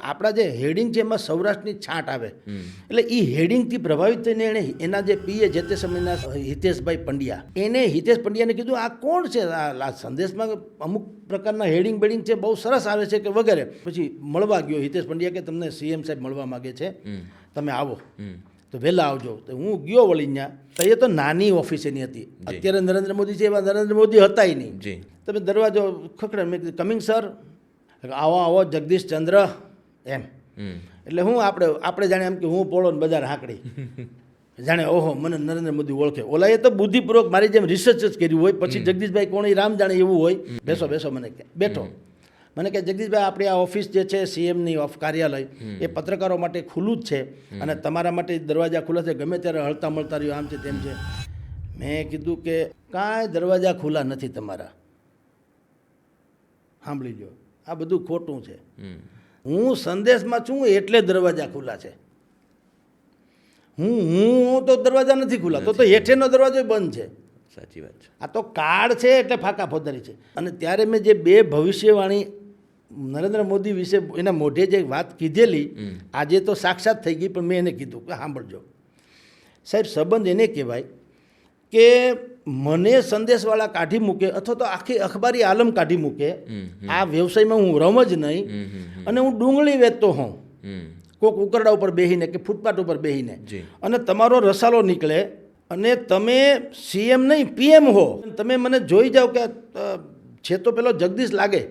આપણા જે હેડિંગ છે એમાં સૌરાષ્ટ્રની છાંટ આવે એટલે એ હેડિંગથી પ્રભાવિત થઈને એણે એના જે પીએ જે તે સમયના હિતેશભાઈ પંડ્યા એને હિતેશ પંડ્યાને કીધું આ કોણ છે, આ સંદેશમાં અમુક પ્રકારના હેડિંગ બેડિંગ છે બહુ સરસ આવે છે કે વગેરે. પછી મળવા ગયો હિતેશ પંડ્યા કે તમને સીએમ સાહેબ મળવા માગે છે, તમે આવો તો વહેલા આવજો. તો હું ગયો વળી ત્યાં, તો એ તો નાની ઓફિસ એની હતી. અત્યારે નરેન્દ્ર મોદી છે એવા નરેન્દ્ર મોદી હતા નહીં. તમે દરવાજો ખખડે, મેં કીધું કમિંગ સર, આવો આવો જગદીશ ચંદ્ર એમ. એટલે હું આપણે જાણે એમ કે હું પોળો ને બજાર હાંકડી જાણે ઓહો મને નરેન્દ્ર મોદી ઓળખે. ઓલા એ તો બુદ્ધિપૂર્વક મારી જેમ રિસર્ચ જ કર્યું હોય, પછી જગદીશભાઈ કોણ એ રામ જાણે એવું હોય. બેસો બેસો મને કે બેઠો. મને કે જગદીશભાઈ આપણી આ ઓફિસ જે છે સીએમની કાર્યાલય એ પત્રકારો માટે ખુલ્લું જ છે અને તમારા માટે દરવાજા ખુલ્લા છે, ગમે ત્યારે હળતા મળતા રહ્યો, આમ છે તેમ છે. મેં કીધું કે કાંઈ દરવાજા ખુલ્લા નથી તમારા, સાંભળી લો, આ બધું ખોટું છે. હું સંદેશમાં છું એટલે દરવાજા ખુલ્લા છે. હું તો દરવાજા નથી ખુલ્લા, તો હેઠેનો દરવાજો બંધ છે. સાચી વાત છે. આ તો કાર્ડ છે એટલે ફાંકા ફોદારી છે. અને ત્યારે મેં જે બે ભવિષ્યવાણી નરેન્દ્ર મોદી વિશે એના મોઢે જે વાત કીધેલી, આજે તો સાક્ષાત થઈ ગઈ, પણ મેં એને કીધું કે સાંભળજો સાહેબ, સંબંધ એને કહેવાય કે મને સંદેશવાળા કાઢી મૂકે અથવા તો આખી અખબારી આલમ કાઢી મૂકે, આ વ્યવસાયમાં હું રમ જ નહીં, અને હું ડુંગળી વેચતો હોઉં કોક ઉકરડા ઉપર બેહીને કે ફૂટપાથ ઉપર બેહીને, અને તમારો રસાલો નીકળે અને તમે સીએમ નહીં પીએમ હો, તમે મને જોઈ જાઓ કે છે તો પેલો જગદીશ લાગે,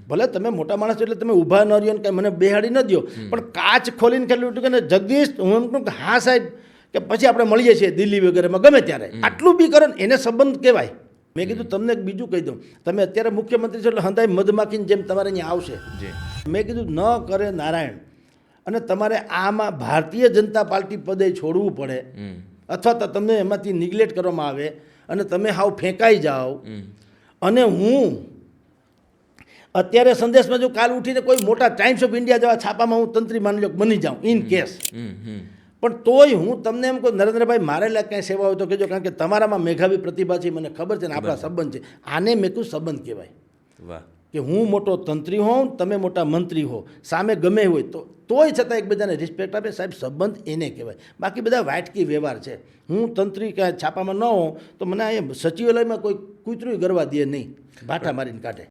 ભલે તમે મોટા માણસ છો એટલે તમે ઊભા ન રહ્યો ને કંઈ મને બેહાડી ન દો, પણ કાચ ખોલીને ખેલું કે જગદીશ, હું એમ કહું કે હા સાહેબ, કે પછી આપણે મળીએ છીએ દિલ્હી વગેરેમાં ગમે ત્યારે, આટલું બી કરો ને એને સંબંધ કહેવાય. મેં કીધું તમને બીજું કહી દઉં, તમે અત્યારે મુખ્યમંત્રી છો એટલે હંધાઈ મધમાખીની જેમ તમારે અહીંયા આવશે. મેં કીધું ન કરે નારાયણ, અને તમારે આમાં ભારતીય જનતા પાર્ટી પદે છોડવું પડે અથવા તો તમને એમાંથી નિગ્લેક્ટ કરવામાં આવે અને તમે હાવ ફેંકાઈ જાઓ. અને હું અત્યારે સંદેશમાં જો કાલ ઉઠીને કોઈ મોટા ટાઈમ્સ ઓફ ઇન્ડિયા જેવા છાપામાં હું તંત્રી માની લો બની જાઉં ઇન કેસ, પણ તોય હું તમને એમ કહું નરેન્દ્રભાઈ મારે લાયક કાંઈ સેવા હોય તો કહેજો, કારણ કે તમારામાં મેઘાવી પ્રતિભા છે, મને ખબર છે ને આપણા સંબંધ છે. આને મેં કહું સંબંધ કહેવાય. વાહ, કે હું મોટો તંત્રી હોઉં, તમે મોટા મંત્રી હો, સામે ગમે હોય તોય છતાં એકબીજાને રિસ્પેક્ટ આપે, સાહેબ સંબંધ એને કહેવાય. બાકી બધા વાટકી વ્યવહાર છે. હું તંત્રી કે છાપામાં ન હોઉં તો મને અહીંયા સચિવાલયમાં કોઈ કૂતરું ગરવા દે નહીં, ભાઠા મારીને કાઢે.